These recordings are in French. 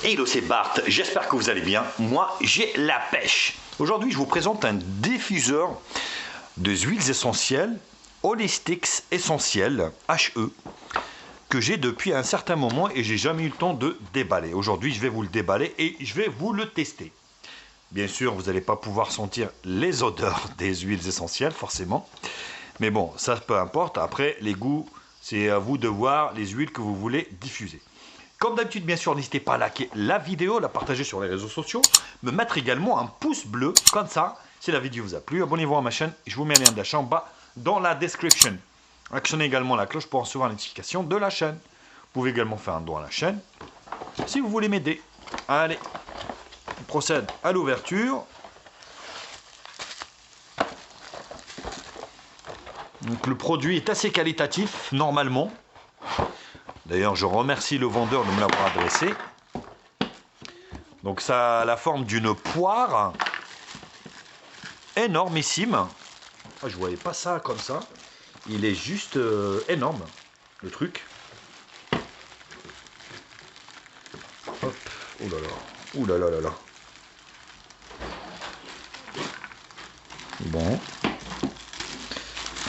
Hello, c'est Bart, j'espère que vous allez bien. Moi, j'ai la pêche. Aujourd'hui, je vous présente un diffuseur de huiles essentielles, Holistics Essentiels, HE, que j'ai depuis un certain moment et j'ai jamais eu le temps de déballer. Aujourd'hui, je vais vous le déballer et je vais vous le tester. Bien sûr, vous n'allez pas pouvoir sentir les odeurs des huiles essentielles, forcément. Mais bon, ça peu importe. Après, les goûts, c'est à vous de voir les huiles que vous voulez diffuser. Comme d'habitude, bien sûr, n'hésitez pas à liker la vidéo, la partager sur les réseaux sociaux, me mettre également un pouce bleu, comme ça, si la vidéo vous a plu. Abonnez-vous à ma chaîne, je vous mets le lien d'achat en bas dans la description. Actionnez également la cloche pour recevoir la notification de la chaîne. Vous pouvez également faire un don à la chaîne, si vous voulez m'aider. Allez, on procède à l'ouverture. Donc le produit est assez qualitatif, normalement. D'ailleurs, je remercie le vendeur de me l'avoir adressé. Donc ça a la forme d'une poire énormissime. Ah, je ne voyais pas ça comme ça. Il est juste énorme, le truc. Hop, oh là là, ouh là là là là. Bon.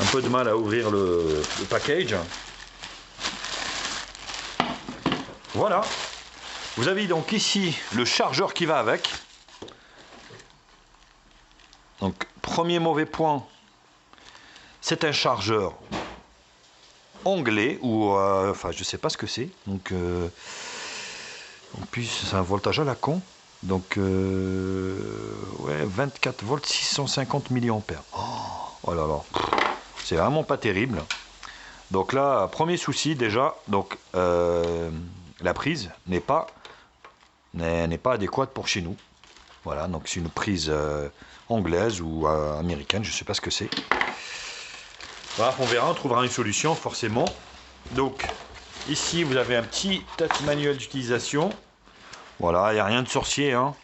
Un peu de mal à ouvrir le package. Voilà. Vous avez donc ici le chargeur qui va avec. Donc, premier mauvais point, c'est un chargeur anglais ou enfin je sais pas ce que c'est. Donc en plus c'est un voltage à la con. Donc ouais, 24 volts 650 milliampères. Oh là là, c'est vraiment pas terrible. Donc là, premier souci déjà, donc la prise n'est pas adéquate pour chez nous. Voilà, donc c'est une prise anglaise ou américaine, je sais pas ce que c'est. Voilà, on verra, on trouvera une solution forcément. Donc ici vous avez un petit manuel d'utilisation. Voilà, il n'y a rien de sorcier, hein.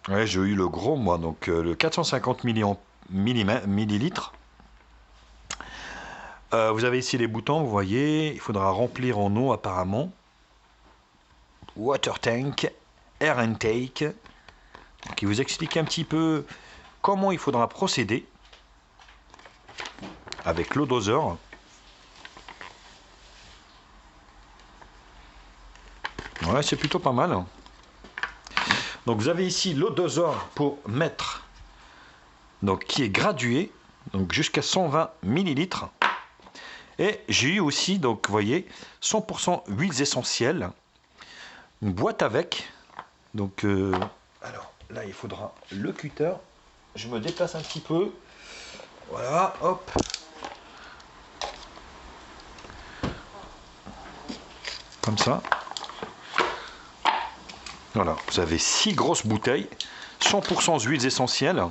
Ouais, j'ai eu le gros moi, donc le 450 millilitres. Vous avez ici les boutons, vous voyez, il faudra remplir en eau apparemment. Water tank, air intake, qui vous explique un petit peu comment il faudra procéder avec l'eau doseur. Ouais, c'est plutôt pas mal. Donc vous avez ici l'eau doseur pour mettre, donc qui est gradué, donc jusqu'à 120 millilitres. Et j'ai eu aussi, donc vous voyez, 100% huiles essentielles. Une boîte avec. Donc alors là il faudra le cutter. Je me déplace un petit peu. Voilà, hop. Comme ça. Voilà, vous avez 6 grosses bouteilles, 100% huiles essentielles.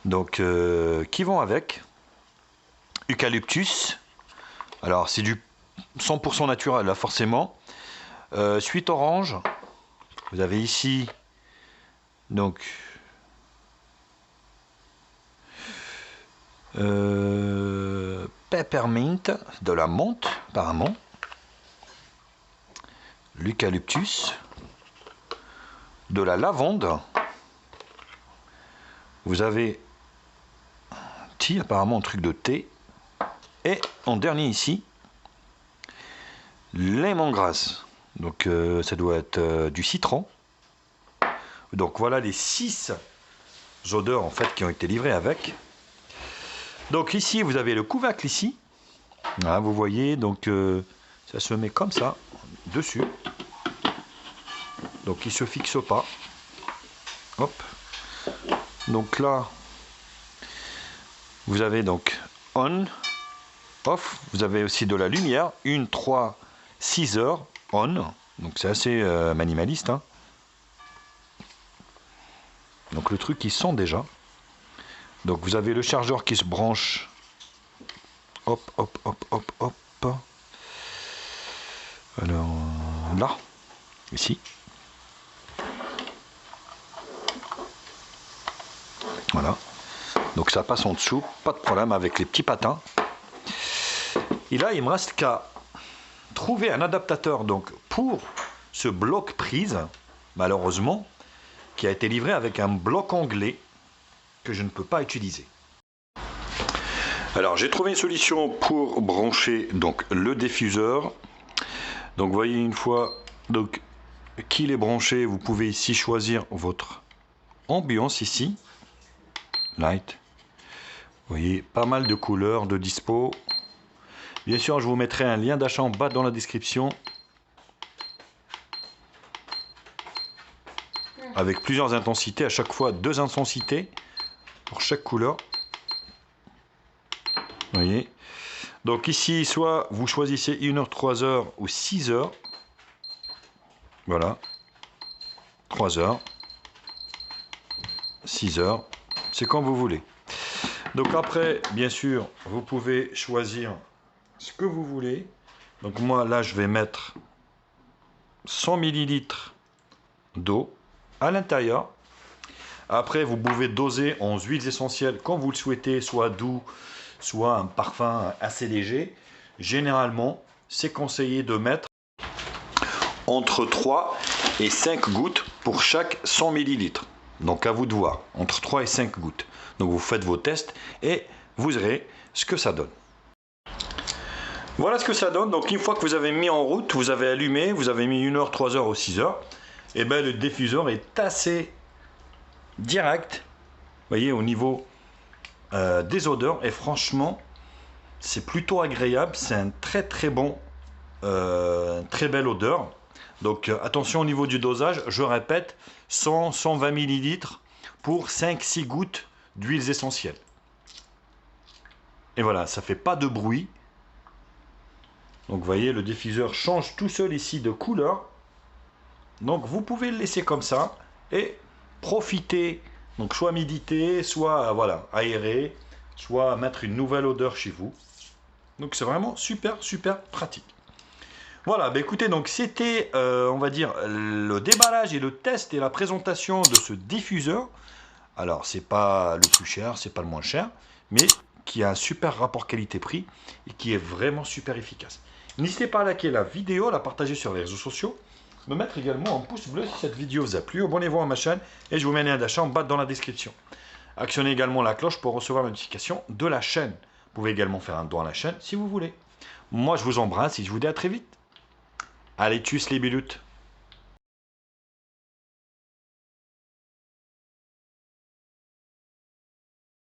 Donc qui vont avec. Eucalyptus. Alors c'est du 100% naturel là forcément. Suite orange. Vous avez ici donc peppermint, de la menthe apparemment, l'eucalyptus, de la lavande, vous avez apparemment un truc de thé, et en dernier ici lemongrass, donc ça doit être du citron. Donc voilà les 6 odeurs en fait qui ont été livrées avec. Donc ici vous avez le couvercle ici. Voilà, vous voyez, donc ça se met comme ça dessus. Donc il se fixe pas. Hop. Donc là vous avez donc on, off. Vous avez aussi de la lumière, 1, 3, 6 heures on. Donc c'est assez minimaliste, hein. Donc le truc il sent déjà. Donc vous avez le chargeur qui se branche. Hop, hop, hop, hop, hop. Alors là, ici. Voilà. Donc ça passe en dessous, pas de problème avec les petits patins. Et là, il me reste qu'à trouvé un adaptateur donc pour ce bloc prise, malheureusement, qui a été livré avec un bloc anglais que je ne peux pas utiliser. Alors j'ai trouvé une solution pour brancher donc le diffuseur. Donc vous voyez, une fois donc qu'il est branché, vous pouvez ici choisir votre ambiance ici, light. Vous voyez, pas mal de couleurs de dispo. Bien sûr, je vous mettrai un lien d'achat en bas dans la description, avec plusieurs intensités, à chaque fois 2 intensités pour chaque couleur. Vous voyez, donc ici, soit vous choisissez 1h, 3h ou 6h. Voilà, 3h, 6h, c'est quand vous voulez. Donc après, bien sûr, vous pouvez choisir ce que vous voulez. Donc moi, là, je vais mettre 100 ml d'eau à l'intérieur. Après, vous pouvez doser en huiles essentielles quand vous le souhaitez, soit doux, soit un parfum assez léger. Généralement, c'est conseillé de mettre entre 3 et 5 gouttes pour chaque 100 ml. Donc à vous de voir, entre 3 et 5 gouttes. Donc vous faites vos tests et vous verrez ce que ça donne. Voilà ce que ça donne. Donc une fois que vous avez mis en route, vous avez allumé, vous avez mis 1h, 3h ou 6h, et bien le diffuseur est assez direct, vous voyez, au niveau des odeurs, et franchement c'est plutôt agréable. C'est un très bon, très belle odeur. Donc attention au niveau du dosage, je répète, 100-120 ml pour 5-6 gouttes d'huiles essentielles. Et voilà, ça fait pas de bruit. Donc vous voyez, le diffuseur change tout seul ici de couleur. Donc vous pouvez le laisser comme ça et profiter, donc soit méditer, soit voilà, aérer, soit mettre une nouvelle odeur chez vous. Donc c'est vraiment super pratique. Voilà, bah écoutez, donc c'était, on va dire, le déballage et le test et la présentation de ce diffuseur. Alors, c'est pas le plus cher, c'est pas le moins cher, mais qui a un super rapport qualité-prix et qui est vraiment super efficace. N'hésitez pas à liker la vidéo, à la partager sur les réseaux sociaux, me mettre également un pouce bleu si cette vidéo vous a plu. Abonnez-vous à ma chaîne et je vous mets un lien d'achat en bas dans la description. Actionnez également la cloche pour recevoir la notification de la chaîne. Vous pouvez également faire un don à la chaîne si vous voulez. Moi, je vous embrasse et je vous dis à très vite. Allez, tchuss les bilutes.